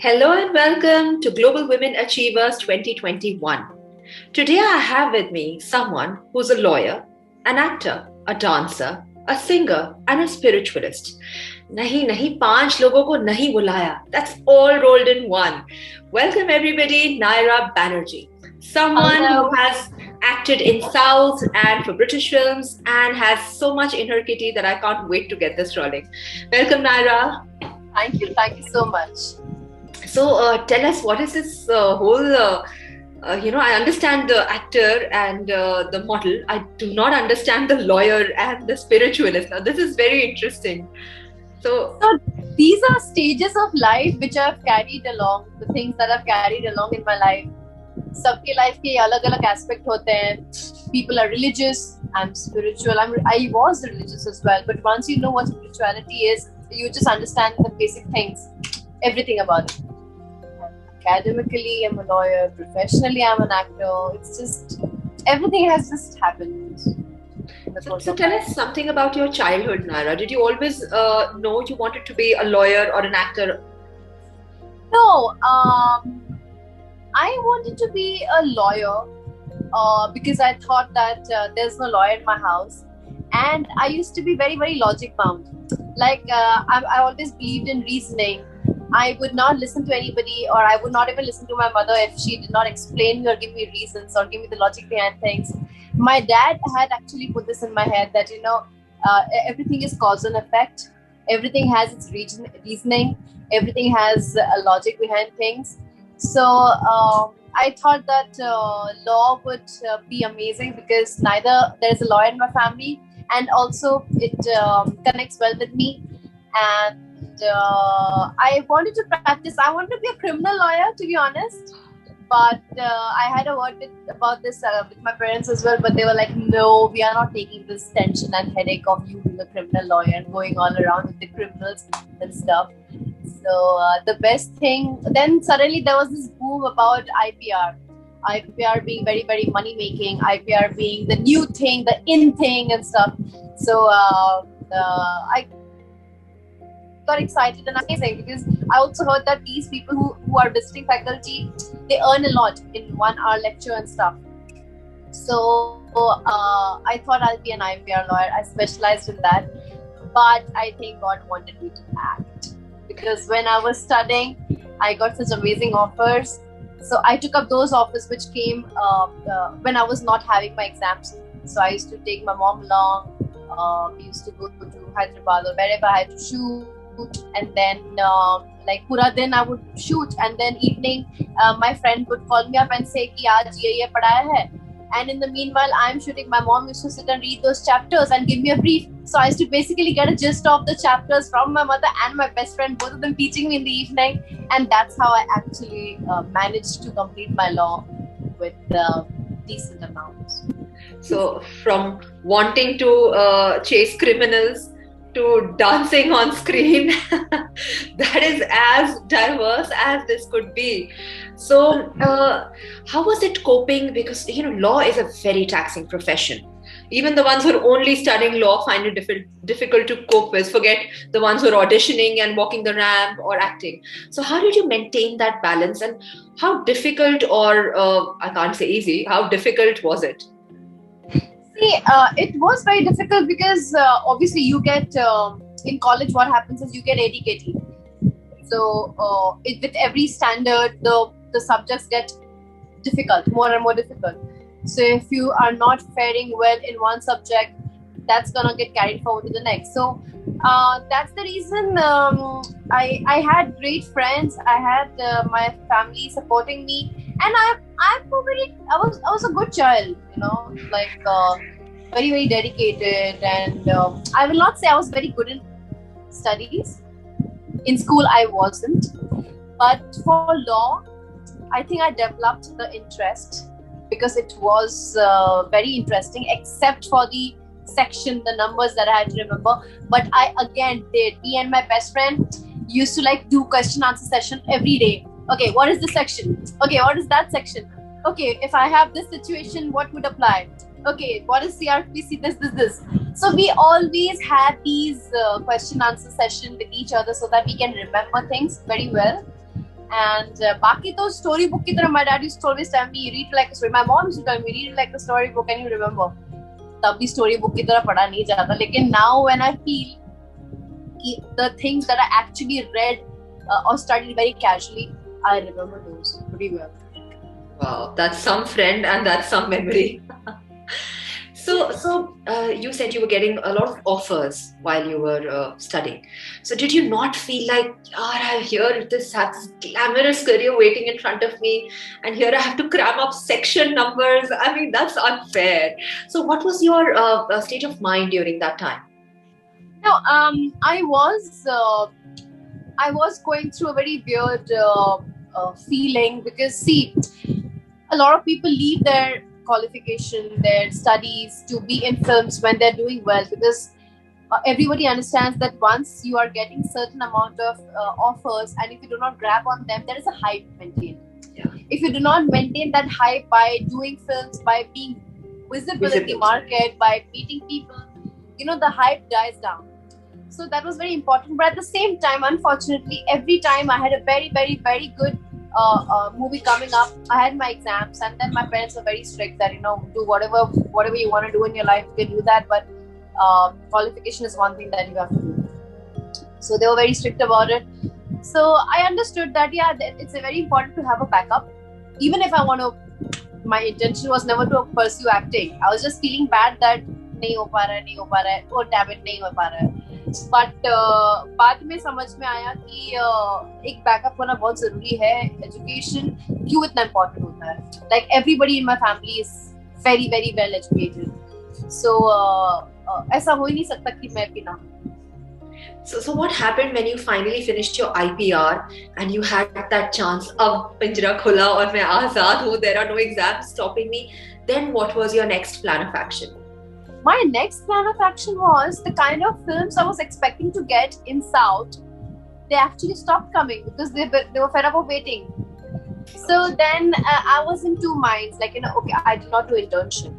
Hello and welcome to Global Women Achievers 2021. Today I have with me someone who's a lawyer, an actor, a dancer, a singer and a spiritualist. नहीं, 5 लोगों को नहीं बुलाया. That's all rolled in one. Welcome everybody, Nyra Banerjee. Someone Hello. who has acted in South and for British films and has so much in her kitty that I can't wait to get this rolling. Welcome, Nyra. Thank you so much. So tell us, what is this whole, I understand the actor and the model. I do not understand the lawyer and the spiritualist. Now, this is very interesting. So these are stages of life which I've carried along, the things that I've carried along in my life. सबके life के अलग-अलग aspect होते हैं. People are religious, I'm spiritual. I was religious as well, but once you know what spirituality is, you just understand the basic things, everything about it. Academically, I'm a lawyer. Professionally, I'm an actor. It's just, everything has just happened. So tell us something about your childhood, Nyra. Did you always know you wanted to be a lawyer or an actor? No, I wanted to be a lawyer because I thought that there's no lawyer in my house. And I used to be very, very logic bound. Like, I always believed in reasoning. I would not listen to anybody, or I would not even listen to my mother if she did not explain me or give me reasons or give me the logic behind things. My dad had actually put this in my head that, everything is cause and effect. Everything has its reasoning. Everything has a logic behind things. So I thought that law would be amazing because neither there is a lawyer in my family, and also it connects well with me. And I wanted to practice. I wanted to be a criminal lawyer, to be honest. But I had a word about this with my parents as well. But they were like, no, we are not taking this tension and headache of you being a criminal lawyer and going all around with the criminals and stuff. So the best thing, then suddenly there was this boom about IPR. IPR being very, very money making, IPR being the new thing, the in thing and stuff. So I got excited and amazing because I also heard that these people who are visiting faculty, they earn a lot in 1 hour lecture and stuff. So I thought I'll be an IPR lawyer. I specialized in that, but I think God wanted me to act because when I was studying, I got such amazing offers. So I took up those offers which came when I was not having my exams. So I used to take my mom along. We used to go to Hyderabad or wherever I had to shoot. And then like pura din I would shoot, and then evening my friend would call me up and say ki aaj ye padhaya hai, and in the meanwhile I'm shooting. My mom used to sit and read those chapters and give me a brief, so I used to basically get a gist of the chapters from my mother and my best friend, both of them teaching me in the evening. And that's how I actually managed to complete my law with decent amounts. So from wanting to chase criminals to dancing on screen, that is as diverse as this could be. So how was it coping? Because law is a very taxing profession. Even the ones who are only studying law find it difficult to cope with. Forget the ones who are auditioning and walking the ramp or acting. So how did you maintain that balance, and how difficult, or I can't say easy, how difficult was it? See, it was very difficult because obviously you get in college, what happens is you get ADKT. So with every standard, the subjects get difficult, more and more difficult. So if you are not faring well in one subject, that's gonna get carried forward to the next. So that's the reason I had great friends. I had my family supporting me, and I was a good child, like very, very dedicated. And I will not say I was very good in studies. In school, I wasn't, but for law, I think I developed the interest because it was very interesting, except for the section, the numbers that I had to remember. But I again did. Me and my best friend used to do question answer session every day. Okay, what is this section? Okay, what is that section? Okay, if I have this situation, what would apply? Okay, what is CRPC? This. So we always had these question answer session with each other so that we can remember things very well. And baki to storybook ki tarah, my dad used to always tell me, read like a story. My mom used to tell me, read like a storybook. Can you remember? Tab bhi storybook ki tarah padha nahi jata. Lekin now when I feel the things that I actually read or studied very casually, I remember those pretty well. Wow, that's some friend and that's some memory. So you said you were getting a lot of offers while you were studying. So did you not feel like, I have this glamorous career waiting in front of me, and here I have to cram up section numbers? I mean, that's unfair. So what was your state of mind during that time? No, I was going through a very weird feeling, because see, a lot of people leave their qualification, their studies to be in films when they're doing well, because everybody understands that once you are getting certain amount of offers, and if you do not grab on them, there is a hype maintained. Yeah. If you do not maintain that hype by doing films, by being visible in the market, by meeting people, the hype dies down. So that was very important. But at the same time, unfortunately, every time I had a very, very, very good movie coming up, I had my exams, and then my parents were very strict that, do whatever you want to do in your life, you can do that, but qualification is one thing that you have to do. So they were very strict about it. So I understood that, it's very important to have a backup. Even if my intention was never to pursue acting. I was just feeling bad that nahi ho pa raha hai, oh damn it, nahi ho pa raha hai. But बाद में समझ में आया कि एक backup होना बहुत जरूरी है. Education क्यों इतना important होता है? Like everybody in my family is very, very well educated. So ऐसा हो ही नहीं सकता कि मैं भी ना. So what happened when you finally finished your IPR and you had that chance? अब पिंजरा खुला और मैं आजाद हूँ. There are no exams stopping me. Then what was your next plan of action? My next plan of action was the kind of films I was expecting to get in South. They actually stopped coming because they were fed up of waiting. So then I was in two minds. Like, okay, I did not do internship.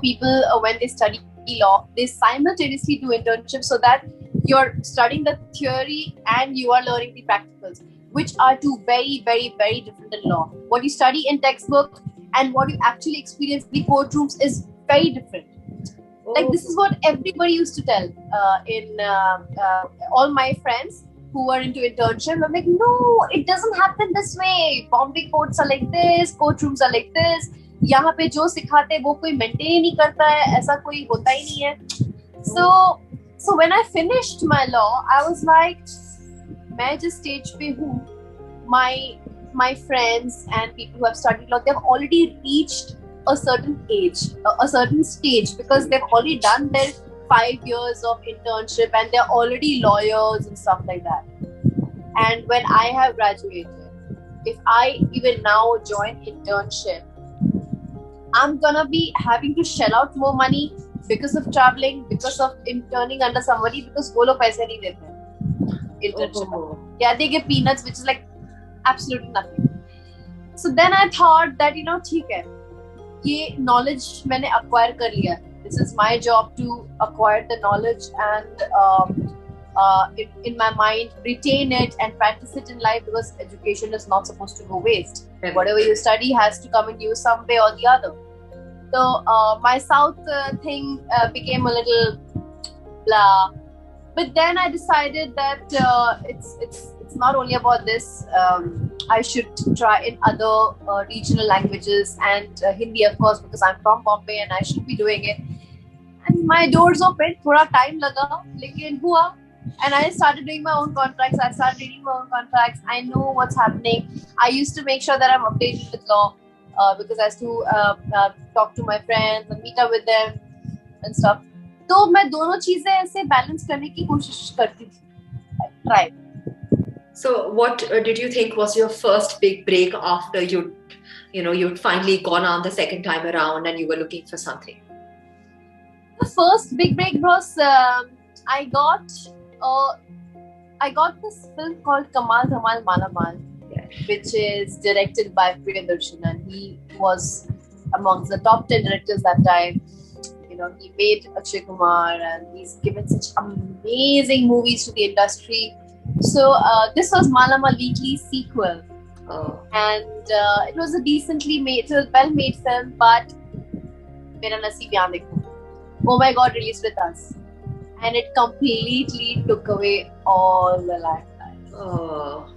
People when they study law, they simultaneously do internship so that you're studying the theory and you are learning the practicals, which are two very, very, very different in law. What you study in textbook and what you actually experience in the courtrooms is very different. Like, this is what everybody used to tell in all my friends who were into internship. I'm like, no, it doesn't happen this way. Bombay courts are like this, courtrooms are like this. यहाँ पे जो सिखाते वो कोई maintain नहीं करता है, ऐसा कोई होता ही नहीं है. So when I finished my law, I was like, मैं जिस stage पे हूँ, my friends and people who have studied law, they've already reached a certain age, a certain stage, because they've already done their 5 years of internship and they're already lawyers and stuff like that. And when I have graduated, if I even now join internship, I'm gonna be having to shell out more money because of traveling, because of interning under somebody, because वो लोग पैसे नहीं देते हैं internship. Yeah, they give peanuts, which is like absolutely nothing. So then I thought that, ठीक है, ये knowledge मैंने acquire कर लिया. This is my job to acquire the knowledge and in my mind retain it and practice it in life, because education is not supposed to go waste. Whatever you study has to come in use some way or the other. So my South thing became a little blah. But then I decided that it's not only about this. I should try in other regional languages and Hindi, of course, because I'm from Bombay and I should be doing it. And my doors opened. Thoda time laga, lekin hua. And I started doing my own contracts. I started reading my own contracts. I know what's happening. I used to make sure that I'm updated with law because I used to talk to my friends and meet up with them and stuff. तो मैं दोनों चीजें ऐसे balance करने की कोशिश करती थी. Try. So what did you think was your first big break after you'd finally gone on the second time around and you were looking for something? The first big break was I got this film called Kamal Dhamal Malamal, which is directed by Priyadarshan, and he was amongst the top 10 directors that time. He made Akshay Kumar, and he's given such amazing movies to the industry. So this was Malama Weekly sequel. Oh. And it was a decently made, it was a well-made film, but Mera Naseeb Yaan Dekho, oh my God, released with us, and it completely took away all the lifetime. Oh.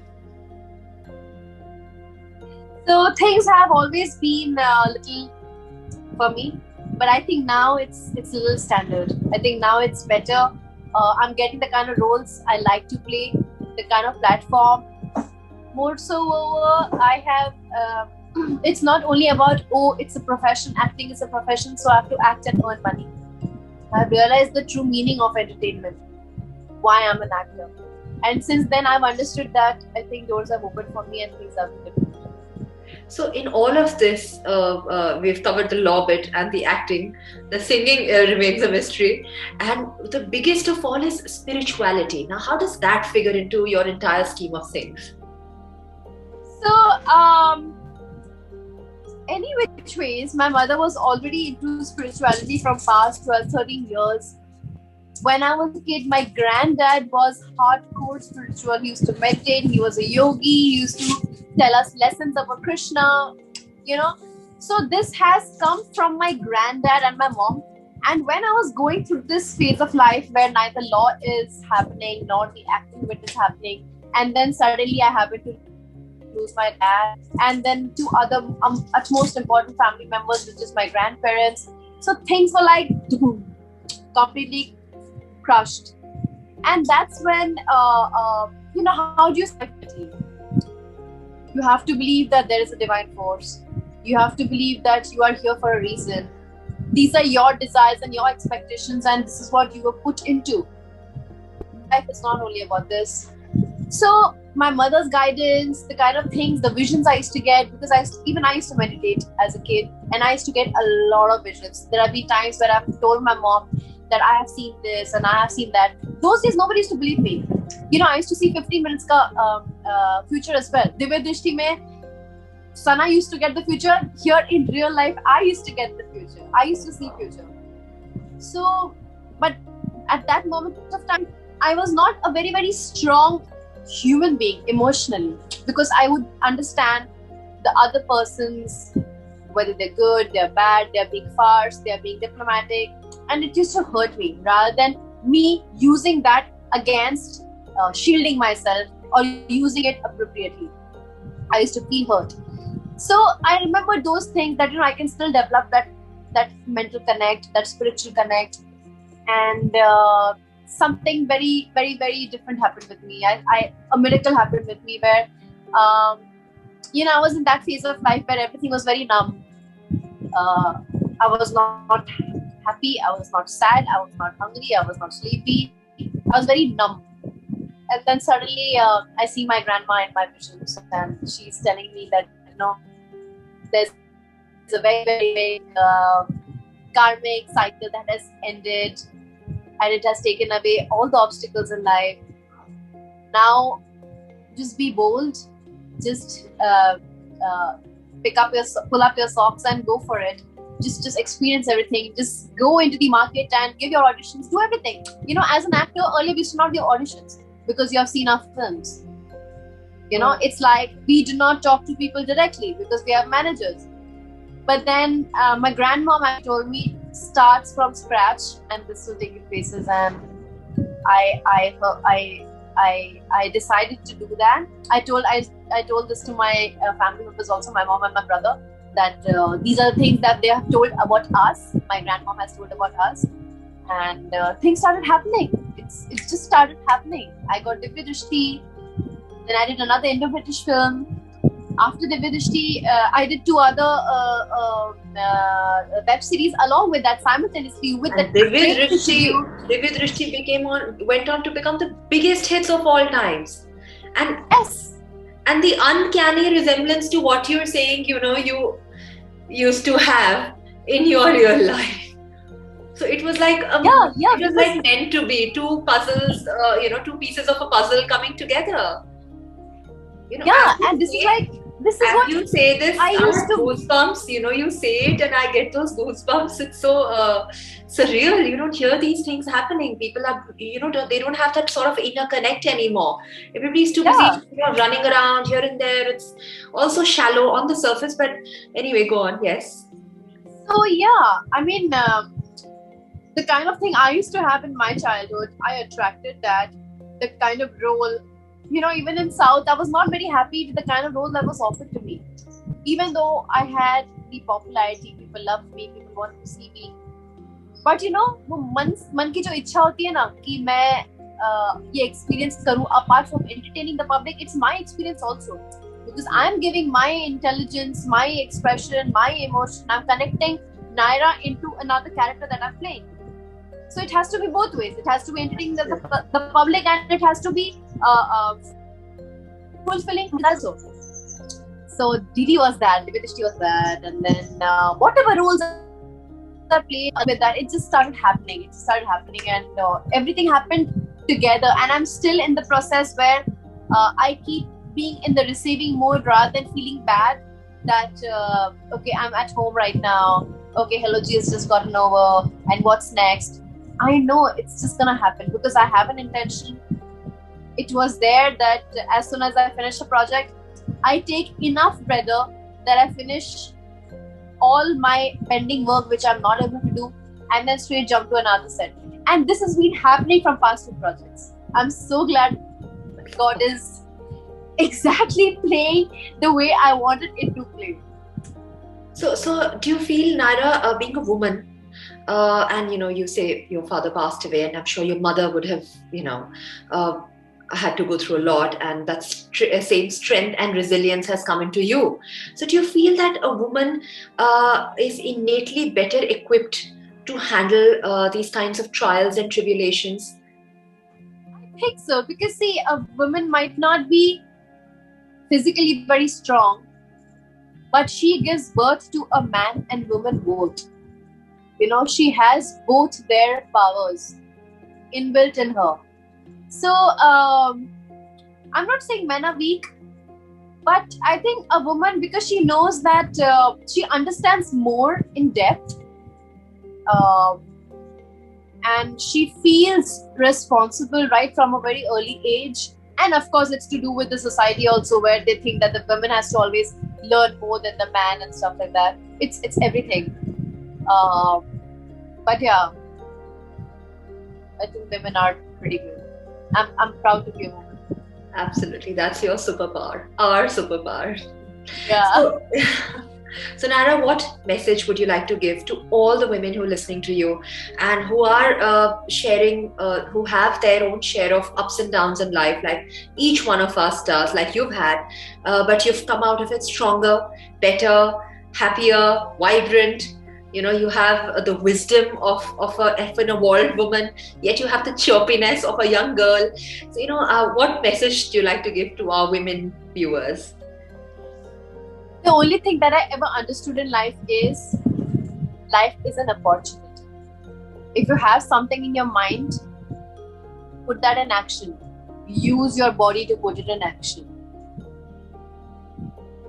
So things have always been a little for me, but I think now it's a little standard. I think now it's better. I'm getting the kind of roles I like to play, the kind of platform. More so, I have. It's not only about it's a profession. Acting is a profession, so I have to act and earn money. I've realized the true meaning of entertainment. Why I'm an actor, and since then I've understood that. I think doors have opened for me and things have been different. So in all of this, we've covered the law bit and the acting. The singing remains a mystery. And the biggest of all is spirituality. Now, how does that figure into your entire scheme of things? So, any which ways, my mother was already into spirituality from past 12, 13 years. When I was a kid, my granddad was hardcore spiritual. He used to meditate. He was a yogi. He used to tell us lessons about Krishna, So this has come from my granddad and my mom. And when I was going through this phase of life where neither law is happening nor the acting bit is happening, and then suddenly I happened to lose my dad, and then two other utmost important family members, which is my grandparents. So things were like completely crushed. And that's when, how do you say it? You have to believe that there is a divine force. You have to believe that you are here for a reason. These are your desires and your expectations, and this is what you were put into. Life is not only about this. So my mother's guidance, the kind of things, the visions I used to get, because I used to meditate as a kid, and I used to get a lot of visions. There have been times where I've told my mom that I have seen this and I have seen that. Those days nobody used to believe me. I used to see 15 minutes future as well. Divya Drishti mein, Sana used to get the future. Here in real life, I used to get the future. I used to see future. So, but at that moment of time, I was not a very, very strong human being emotionally, because I would understand the other person's, whether they're good, they're bad, they're being farce, they're being diplomatic, and it used to hurt me rather than me using that against shielding myself or using it appropriately. I used to feel hurt. So I remember those things that I can still develop that mental connect, that spiritual connect, and something very, very, very different happened with me. A miracle happened with me where I was in that phase of life where everything was very numb. I was not happy, I was not sad, I was not hungry, I was not sleepy. I was very numb. And then suddenly I see my grandma in my visions, and she's telling me that there's a very, very big karmic cycle that has ended, and it has taken away all the obstacles in life. Now just be bold, just pull up your socks and go for it. Just experience everything. Just go into the market and give your auditions, do everything. As an actor, earlier we used to not give auditions because you have seen our films. It's like we do not talk to people directly because we have managers. But then my grandmom told me, starts from scratch and this will take you places. And I decided to do that. I told this to my family members, also my mom and my brother, that these are the things that they have told about us. My grandmom has told about us, and things started happening. It just started happening. I got Divya Drishti, then I did another Indo-British film. After Divya Drishti, I did two other web series along with that simultaneously. With and the Divya Drishti went on to become the biggest hits of all times. And yes. And the uncanny resemblance to what you're saying, you used to have in your real life. So it was like it was like meant to be two puzzles, two pieces of a puzzle coming together. And this is like this is As what you say this, I used to. Goosebumps. You say it, and I get those goosebumps. It's so surreal. You don't hear these things happening. People are, they don't have that sort of inner connect anymore. Everybody's too busy, running around here and there. It's also shallow on the surface. But anyway, go on. Yes. So yeah, I mean, the kind of thing I used to have in my childhood, I attracted that. The kind of role, even in South, I was not very happy with the kind of role that was offered to me. Even though I had the popularity, people loved me, people wanted to see me. But वो मन की जो इच्छा होती है ना कि मैं ये experience करूँ, apart from entertaining the public, it's my experience also. Because I'm giving my intelligence, my expression, my emotion. I'm connecting Nyra into another character that I'm playing. So it has to be both ways. It has to be entertaining the public, and it has to be fulfilling also. So Didi was that, Divyadrishti was that, and then whatever roles are played with that, it just started happening. And everything happened together. And I'm still in the process where I keep being in the receiving mode rather than feeling bad that okay, I'm at home right now. Okay, Hello G has just gotten over, and what's next? I know it's just gonna happen because I have an intention. It was there that as soon as I finish a project, I take enough breather that I finish all my pending work which I'm not able to do, and then straight jump to another set. And this has been happening from past 2 projects. I'm so glad God is exactly playing the way I wanted it to play. So do you feel, Nyra, being a woman, and you say your father passed away, and I'm sure your mother would have, had to go through a lot, and that same strength and resilience has come into you. So do you feel that a woman is innately better equipped to handle these kinds of trials and tribulations? I think so, because see, a woman might not be physically very strong, but she gives birth to a man and woman both. She has both their powers inbuilt in her. So I'm not saying men are weak, but I think a woman, because she knows that she understands more in depth, and she feels responsible right from a very early age. And of course, it's to do with the society also, where they think that the woman has to always learn more than the man and stuff like that. It's everything. But yeah, I think women are pretty good. I'm proud to be a woman. Absolutely, that's your superpower, our superpower. Yeah. So Nyra, what message would you like to give to all the women who are listening to you and who are sharing, who have their own share of ups and downs in life, like each one of us does, like you've had, but you've come out of it stronger, better, happier, vibrant. You have the wisdom of an evolved woman, yet you have the chirpiness of a young girl. So, what message do you like to give to our women viewers? The only thing that I ever understood in life is an opportunity. If you have something in your mind, put that in action. Use your body to put it in action.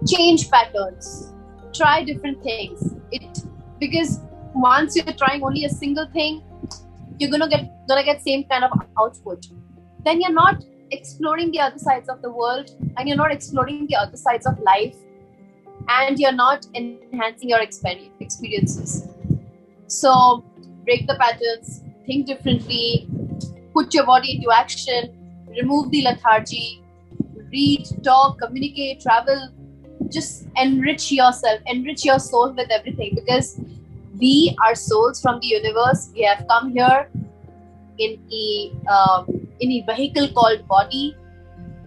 Change patterns. Try different things. Because once you're trying only a single thing, you're gonna get same kind of output. Then you're not exploring the other sides of the world, and you're not exploring the other sides of life, and you're not enhancing your experiences. So break the patterns, think differently, put your body into action, remove the lethargy, read, talk, communicate, travel. Just enrich yourself, enrich your soul with everything, because we are souls from the universe. We have come here in a vehicle called body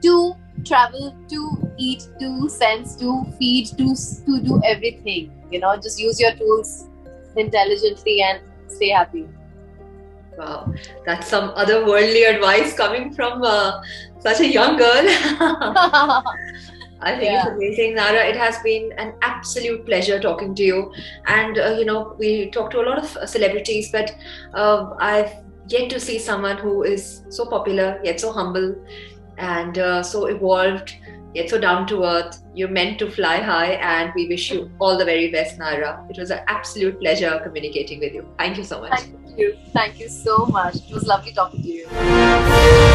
to travel, to eat, to sense, to feed, to do everything. Just use your tools intelligently and stay happy. Wow, that's some otherworldly advice coming from such a young girl. I think it's amazing, Nyra. It has been an absolute pleasure talking to you. And, we talk to a lot of celebrities, but I've yet to see someone who is so popular, yet so humble, and so evolved, yet so down to earth. You're meant to fly high, and we wish you all the very best, Nyra. It was an absolute pleasure communicating with you. Thank you so much. Thank you. Thank you so much. It was lovely talking to you.